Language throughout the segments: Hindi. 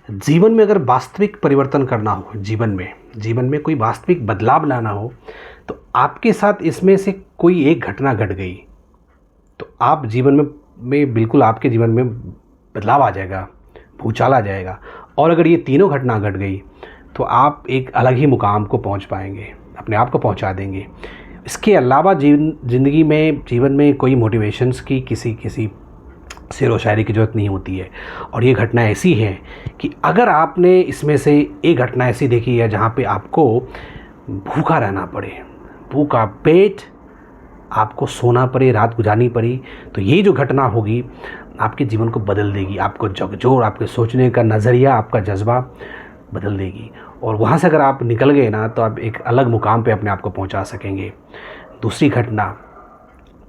जीवन में अगर वास्तविक परिवर्तन करना हो, जीवन में कोई वास्तविक बदलाव लाना हो, तो आपके साथ इसमें से कोई एक घटना घट गई तो आप जीवन में बिल्कुल आपके जीवन में बदलाव आ जाएगा, भूचाल आ जाएगा। और अगर ये तीनों घटना घट गई तो आप एक अलग ही मुकाम को पहुंच पाएंगे, अपने आप को पहुंचा देंगे। इसके अलावा जीवन में कोई मोटिवेशंस की किसी शेर व शायरी की ज़रूरत नहीं होती है। और ये घटना ऐसी है कि अगर आपने इसमें से एक घटना ऐसी देखी है जहाँ पे आपको भूखा रहना पड़े, भूखा पेट, आपको सोना पड़े, रात गुजारनी पड़ी, तो ये जो घटना होगी आपके जीवन को बदल देगी, आपको झकझोर, आपके सोचने का नज़रिया, आपका जज्बा बदल देगी। और वहाँ से अगर आप निकल गए ना तो आप एक अलग मुकाम पे अपने आप को पहुँचा सकेंगे। दूसरी घटना,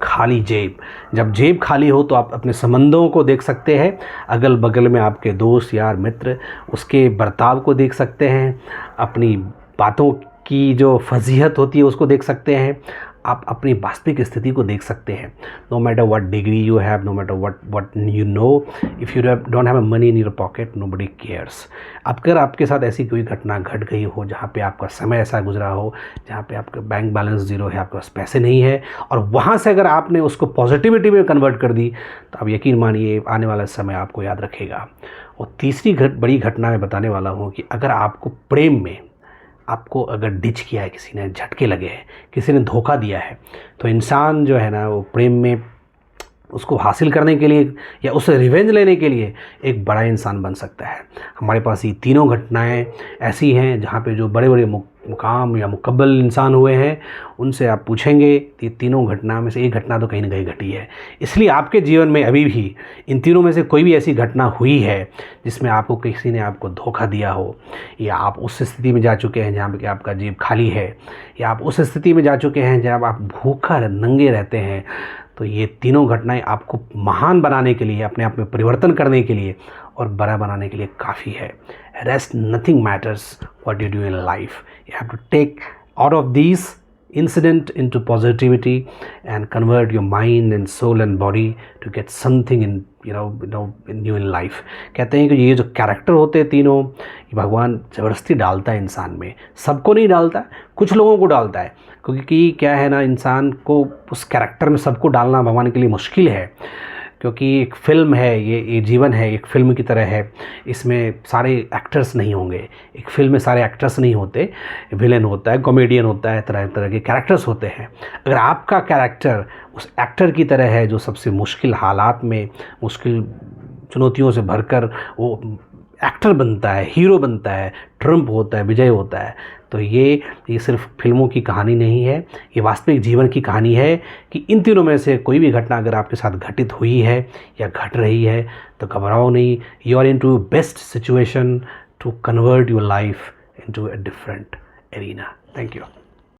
खाली जेब। जब जेब खाली हो तो आप अपने संबंधों को देख सकते हैं, अगल बगल में आपके दोस्त यार मित्र, उसके बर्ताव को देख सकते हैं, अपनी बातों की जो फजीहत होती है उसको देख सकते हैं, आप अपनी वास्तविक स्थिति को देख सकते हैं। No matter what degree you have, no matter what you know, if you don't have a money in your pocket, nobody cares. अगर आपके साथ ऐसी कोई घटना घट गई हो जहाँ पे आपका समय ऐसा गुजरा हो, जहाँ पे आपका बैंक बैलेंस ज़ीरो है, आपके पास पैसे नहीं है, और वहाँ से अगर आपने उसको पॉजिटिविटी में कन्वर्ट कर दी तो आप यकीन मानिए आने वाला समय आपको याद रखेगा। और तीसरी बड़ी घटना मैं बताने वाला हूँ कि अगर आपको प्रेम में आपको अगर डिच किया है, किसी ने झटके लगे हैं, किसी ने धोखा दिया है, तो इंसान जो है ना वो प्रेम में उसको हासिल करने के लिए या उससे रिवेंज लेने के लिए एक बड़ा इंसान बन सकता है। हमारे पास ये तीनों घटनाएं ऐसी हैं जहाँ पे जो बड़े बड़े मुकाम या मुकब्बल इंसान हुए हैं उनसे आप पूछेंगे कि तीनों घटना में से एक घटना तो कहीं ना कहीं घटी है। इसलिए आपके जीवन में अभी भी इन तीनों में से कोई भी ऐसी घटना हुई है जिसमें आपको किसी ने आपको धोखा दिया हो, या आप उस स्थिति में जा चुके हैं जहाँ पे कि आपका जेब खाली है, या आप उस स्थिति में जा चुके हैं जहाँ आप भूखा नंगे रहते हैं, तो ये तीनों घटनाएं आपको महान बनाने के लिए, अपने आप में परिवर्तन करने के लिए और बड़ा बनाने के लिए काफ़ी है। Rest nothing matters what you do in life, you have to take out of this incident into positivity and convert your mind and soul and body to get something in new in life। कहते हैं कि ये जो कैरेक्टर होते हैं तीनों, ये भगवान ज़बरदस्ती डालता है इंसान में, सबको नहीं डालता, कुछ लोगों को डालता है, क्योंकि क्या है ना, इंसान को उस कैरेक्टर में सबको डालना भगवान के लिए मुश्किल है। क्योंकि एक फ़िल्म है, ये जीवन है, एक फ़िल्म की तरह है, इसमें सारे एक्टर्स नहीं होंगे। एक फ़िल्म में सारे एक्टर्स नहीं होते, विलेन होता है, कॉमेडियन होता है, तरह तरह के कैरेक्टर्स होते हैं। अगर आपका कैरेक्टर उस एक्टर की तरह है जो सबसे मुश्किल हालात में, मुश्किल चुनौतियों से भरकर वो एक्टर बनता है, हीरो बनता है, ट्रम्प होता है, विजय होता है, तो ये सिर्फ फिल्मों की कहानी नहीं है, ये वास्तविक जीवन की कहानी है कि इन तीनों में से कोई भी घटना अगर आपके साथ घटित हुई है या घट रही है तो घबराओ नहीं। You are in to best situation to convert your life into a different arena. Thank you.